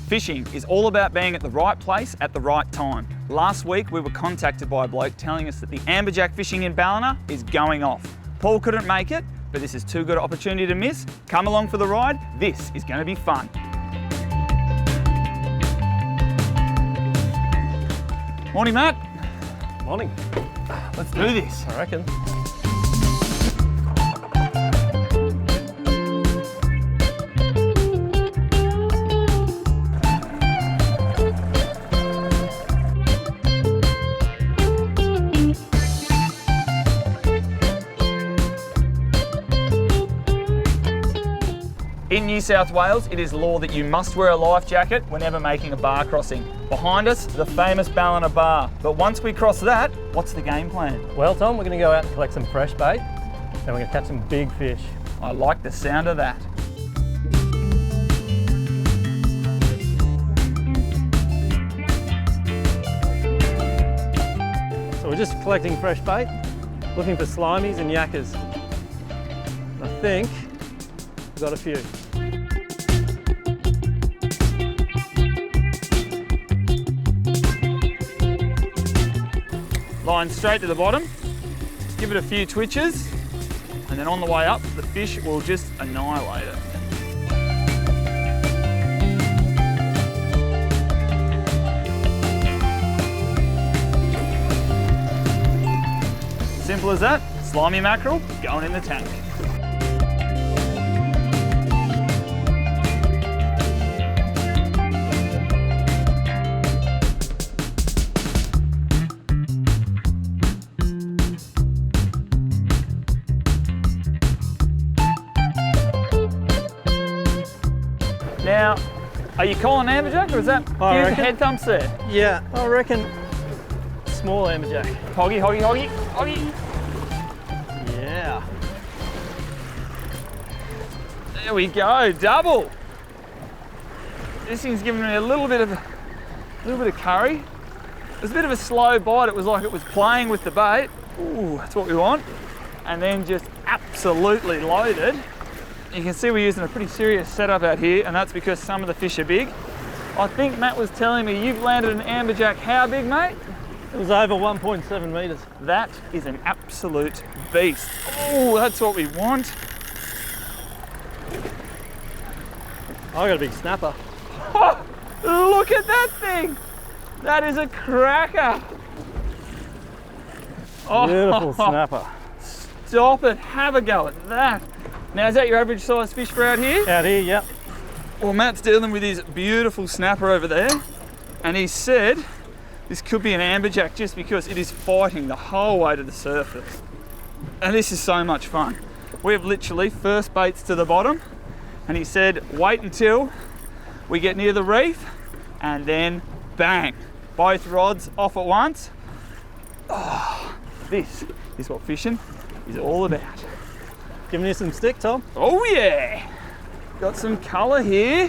Fishing is all about being at the right place at the right time. Last week we were contacted by a bloke telling us that the amberjack fishing in Ballina is going off. Paul couldn't make it, but this is too good an opportunity to miss. Come along for the ride, this is going to be fun. Morning, Matt. Morning. Let's do this. I reckon. In New South Wales, it is law that you must wear a life jacket whenever making a bar crossing. Behind us, the famous Ballina bar. But once we cross that, what's the game plan? Well, Tom, we're going to go out and collect some fresh bait, and we're going to catch some big fish. I like the sound of that. So we're just collecting fresh bait, looking for slimies and yakkers. I think we've got a few. Line straight to the bottom, give it a few twitches, and then on the way up, the fish will just annihilate it. Simple as that, slimy mackerel going in the tank. Now, are you calling amberjack or is that few head thumps there? Yeah, I reckon small amberjack. Hoggy, hoggy, hoggy, hoggy. Yeah. There we go, double. This thing's giving me a little bit of curry. It was a bit of a slow bite. It was like it was playing with the bait. Ooh, that's what we want. And then just absolutely loaded. You can see we're using a pretty serious setup out here, and that's because some of the fish are big. I think Matt was telling me you've landed an amberjack. How big, mate? It was over 1.7 metres. That is an absolute beast. Oh, that's what we want. I got a big snapper. Oh, look at that thing. That is a cracker. Oh, beautiful snapper. Stop it, have a go at that. Now, is that your average size fish for out here? Out here, yep. Well, Matt's dealing with his beautiful snapper over there, and he said this could be an amberjack just because it is fighting the whole way to the surface. And this is so much fun. We have literally first baits to the bottom, and he said wait until we get near the reef, and then bang, both rods off at once. Oh, this is what fishing is all about. Giving you some stick, Tom? Oh yeah! Got some colour here.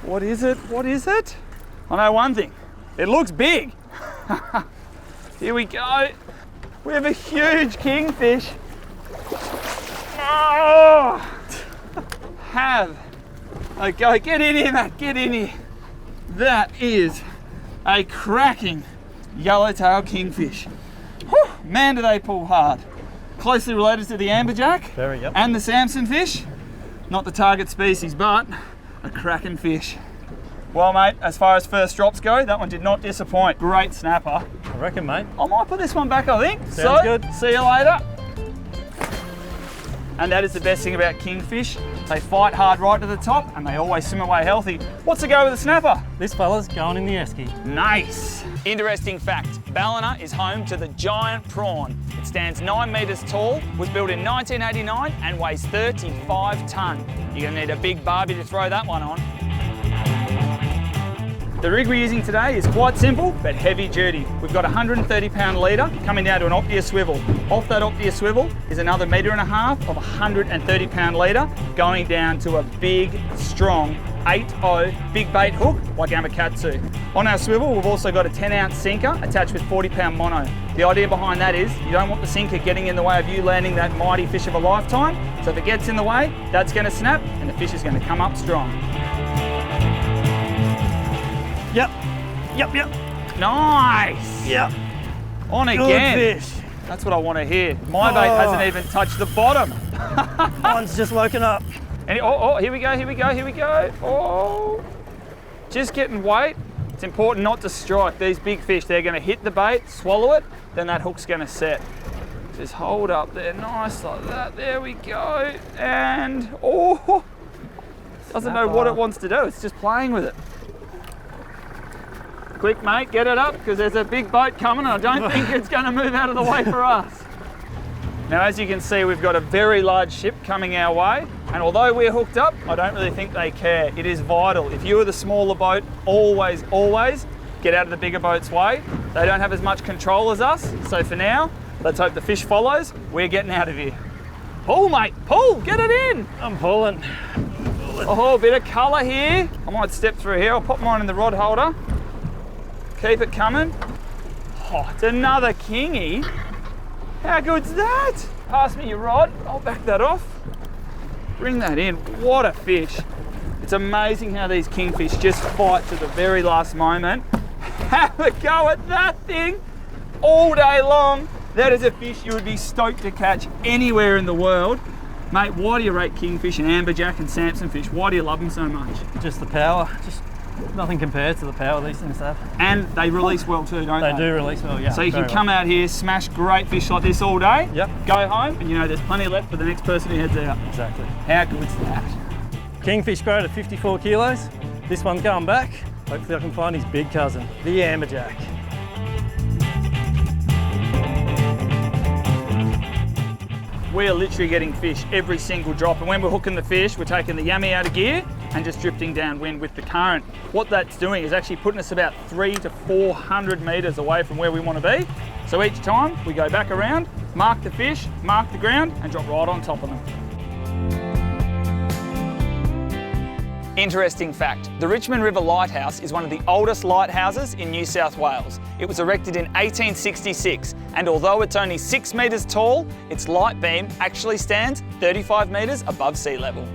What is it? What is it? I know one thing. It looks big. Here we go. We have a huge kingfish. Oh! Okay, get in here, Matt. Get in here. That is a cracking yellowtail kingfish. Whew, man, do they pull hard. Closely related to the amberjack and the Samson fish. Not the target species, but a cracking fish. Well, mate, as far as first drops go, that one did not disappoint. Great snapper. I reckon, mate. I might put this one back, I think. Sounds good. See you later. And that is the best thing about kingfish. They fight hard right to the top and they always swim away healthy. What's the go with the snapper? This fella's going in the esky. Nice. Interesting fact, Ballina is home to the giant prawn. It stands 9 metres tall, was built in 1989 and weighs 35 tonne. You're gonna need a big barbie to throw that one on. The rig we're using today is quite simple, but heavy duty. We've got a 130-pound leader coming down to an Optia swivel. Off that Optia swivel is another 1.5 metres of a 130-pound leader going down to a big, strong 8.0 big bait hook like Amakatsu. On our swivel, we've also got a 10-ounce sinker attached with 40-pound mono. The idea behind that is you don't want the sinker getting in the way of you landing that mighty fish of a lifetime. So if it gets in the way, that's going to snap and the fish is going to come up strong. Yep. Nice. Yep. On Good again. fish. That's what I want to hear. My bait hasn't even touched the bottom. Mine's just woken up. And here we go. Oh, just getting weight. It's important not to strike these big fish. They're going to hit the bait, swallow it, then that hook's going to set. Just hold up there, nice like that. There we go. And doesn't know what it wants to do. It's just playing with it. Quick, mate, get it up because there's a big boat coming and I don't think it's going to move out of the way for us. Now, as you can see, we've got a very large ship coming our way, and although we're hooked up, I don't really think they care. It is vital. If you are the smaller boat, always get out of the bigger boat's way. They don't have as much control as us, so for now, let's hope the fish follows. We're getting out of here. Pull, mate, pull, get it in. I'm pulling. Oh, a bit of colour here. I might step through here. I'll pop mine in the rod holder. Keep it coming. Oh, it's another kingy. How good's that? Pass me your rod. I'll back that off. Bring that in. What a fish. It's amazing how these kingfish just fight to the very last moment. Have a go at that thing all day long. That is a fish you would be stoked to catch anywhere in the world. Mate, why do you rate kingfish and amberjack and Samson fish? Why do you love them so much? Just the power. Just nothing compared to the power these things have. And they release well too, don't they? They do release well, yeah. So you can come out here, smash great fish like this all day, Yep. go home, and you know there's plenty left for the next person who heads out. Exactly. How good's that? Kingfish grade at 54 kilos. This one's going back. Hopefully I can find his big cousin, the amberjack. We're literally getting fish every single drop, and when we're hooking the fish, we're taking the yummy out of gear and just drifting downwind with the current. What that's doing is actually putting us about 300 to 400 metres away from where we want to be. So each time we go back around, mark the fish, mark the ground, and drop right on top of them. Interesting fact, the Richmond River Lighthouse is one of the oldest lighthouses in New South Wales. It was erected in 1866, and although it's only 6 metres tall, its light beam actually stands 35 metres above sea level.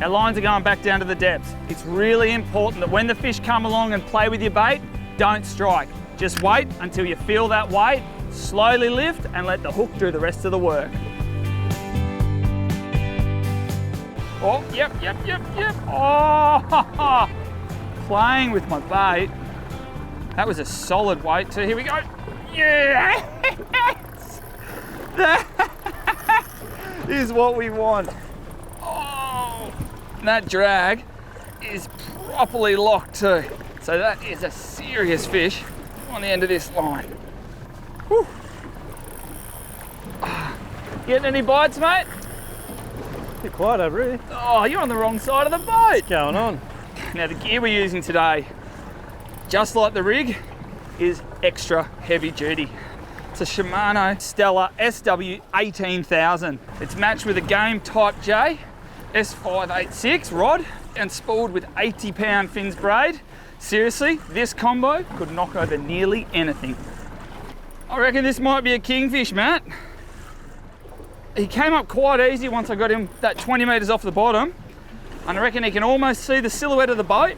Our lines are going back down to the depths. It's really important that when the fish come along and play with your bait, don't strike. Just wait until you feel that weight, slowly lift and let the hook do the rest of the work. Oh, yep. Oh, playing with my bait. That was a solid weight too. Here we go. Yes! That is what we want. Oh, that drag is properly locked too. So that is a serious fish on the end of this line. Whew. Getting any bites, mate? Bit quiet over here. Oh, you're on the wrong side of the boat. What's going on? Now the gear we're using today, just like the rig, is extra heavy duty. It's a Shimano Stella SW 18000. It's matched with a Game Type J S586 rod and spooled with 80-pound fins braid. Seriously, this combo could knock over nearly anything. I reckon this might be a kingfish, Matt. He came up quite easy once I got him that 20 metres off the bottom. And I reckon he can almost see the silhouette of the boat.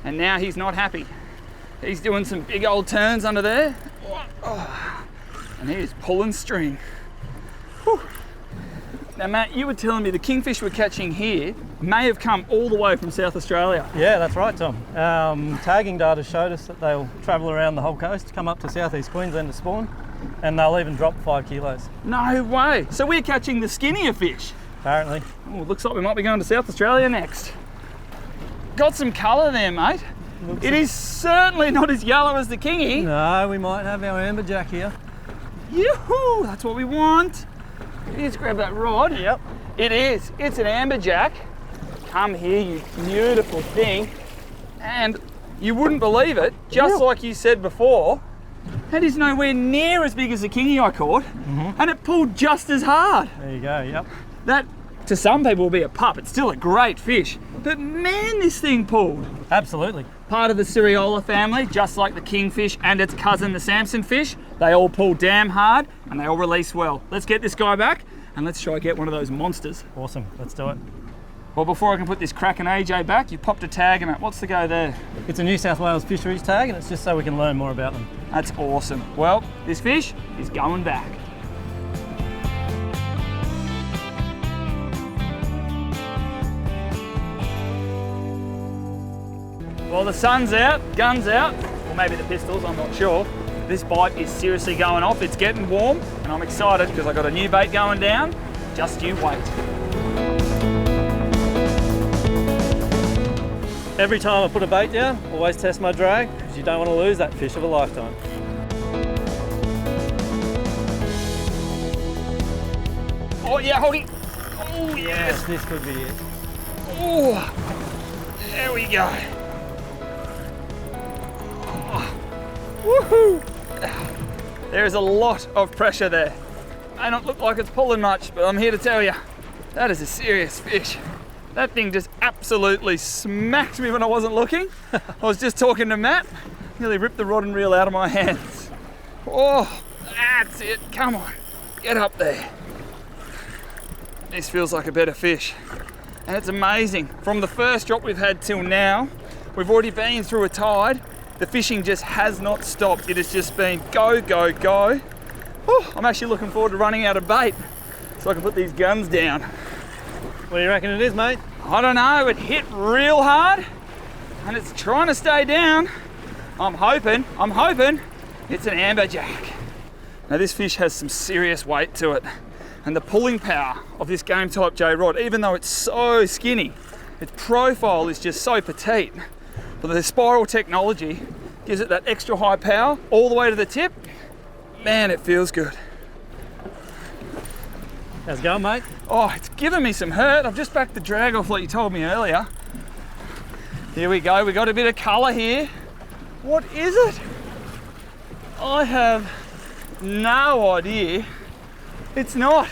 And now he's not happy. He's doing some big old turns under there. Oh, and he's pulling string. Whew. Now Matt, you were telling me the kingfish we're catching here may have come all the way from South Australia. Yeah, that's right, Tom. Tagging data showed us that they'll travel around the whole coast, come up to southeast Queensland to spawn, and they'll even drop 5 kilos. No way. So we're catching the skinnier fish. Apparently. Oh, looks like we might be going to South Australia next. Got some colour there, mate. It is certainly not as yellow as the kingy. No, we might have our amberjack here. Yoo-hoo, that's what we want. Let's grab that rod. Yep. It is. It's an amberjack. Come here, you beautiful thing. And you wouldn't believe it, just like you said before, that is nowhere near as big as the kingy I caught, and it pulled just as hard. There you go, yep. That, to some people, will be a pup. It's still a great fish. But man, this thing pulled. Absolutely. Part of the Seriola family, just like the kingfish and its cousin, the Samson fish. They all pull damn hard and they all release well. Let's get this guy back and let's try to get one of those monsters. Awesome, let's do it. Well, before I can put this cracking AJ back, you popped a tag in it. What's the go there? It's a New South Wales fisheries tag, and it's just so we can learn more about them. That's awesome. Well, this fish is going back. Well, the sun's out, gun's out, or maybe the pistols, I'm not sure. This bite is seriously going off. It's getting warm, and I'm excited because I got a new bait going down. Just you wait. Every time I put a bait down, always test my drag, because you don't want to lose that fish of a lifetime. Oh yeah, Hoggy. Oh yes. This could be it. Oh, there we go. Woohoo! There is a lot of pressure there. May not look like it's pulling much, but I'm here to tell you, that is a serious fish. That thing just absolutely smacked me when I wasn't looking. I was just talking to Matt, nearly ripped the rod and reel out of my hands. Oh, that's it, come on, get up there. This feels like a better fish. And it's amazing, from the first drop we've had till now, we've already been through a tide. The fishing just has not stopped. It has just been go, go, go. Oh, I'm actually looking forward to running out of bait so I can put these guns down. What do you reckon it is, mate? I don't know, it hit real hard and it's trying to stay down. I'm hoping it's an amberjack. Now this fish has some serious weight to it, and the pulling power of this game type J rod, even though it's so skinny, its profile is just so petite. But the spiral technology gives it that extra high power all the way to the tip. Man, it feels good. How's it going, mate? Oh, it's giving me some hurt. I've just backed the drag off like you told me earlier. Here we go, we got a bit of colour here. What is it? I have no idea. It's not.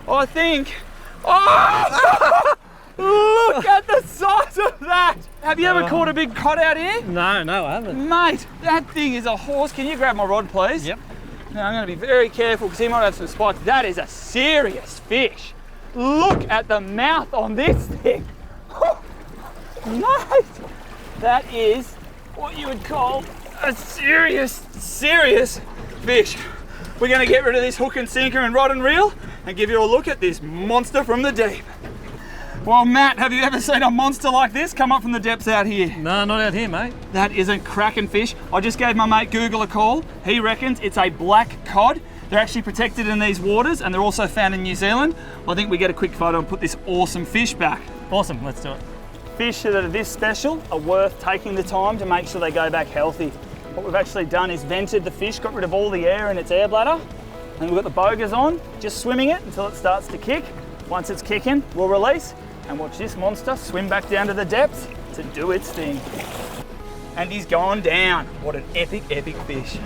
I think, oh! Look at the size of that! Have you ever caught a big cod out here? No, I haven't. Mate, that thing is a horse. Can you grab my rod, please? Yep. Now I'm going to be very careful because he might have some spikes. That is a serious fish. Look at the mouth on this thing. Oh, mate, that is what you would call a serious fish. We're going to get rid of this hook and sinker and rod and reel and give you a look at this monster from the deep. Well, Matt, have you ever seen a monster like this come up from the depths out here? No, not out here, mate. That is a cracking fish. I just gave my mate Google a call. He reckons it's a black cod. They're actually protected in these waters and they're also found in New Zealand. I think we get a quick photo and put this awesome fish back. Awesome, let's do it. Fish that are this special are worth taking the time to make sure they go back healthy. What we've actually done is vented the fish, got rid of all the air in its air bladder, and we've got the bogas on, just swimming it until it starts to kick. Once it's kicking, we'll release and watch this monster swim back down to the depths to do its thing. And he's gone down. What an epic, epic fish.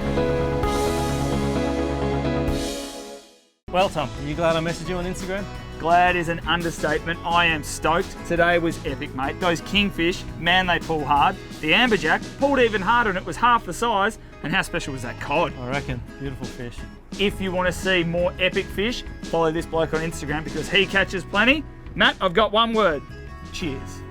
Well, Tom, are you glad I messaged you on Instagram? Glad is an understatement. I am stoked. Today was epic, mate. Those kingfish, man, they pull hard. The amberjack pulled even harder and it was half the size. And how special was that cod? I reckon. Beautiful fish. If you want to see more epic fish, follow this bloke on Instagram because he catches plenty. Matt, I've got one word. Cheers.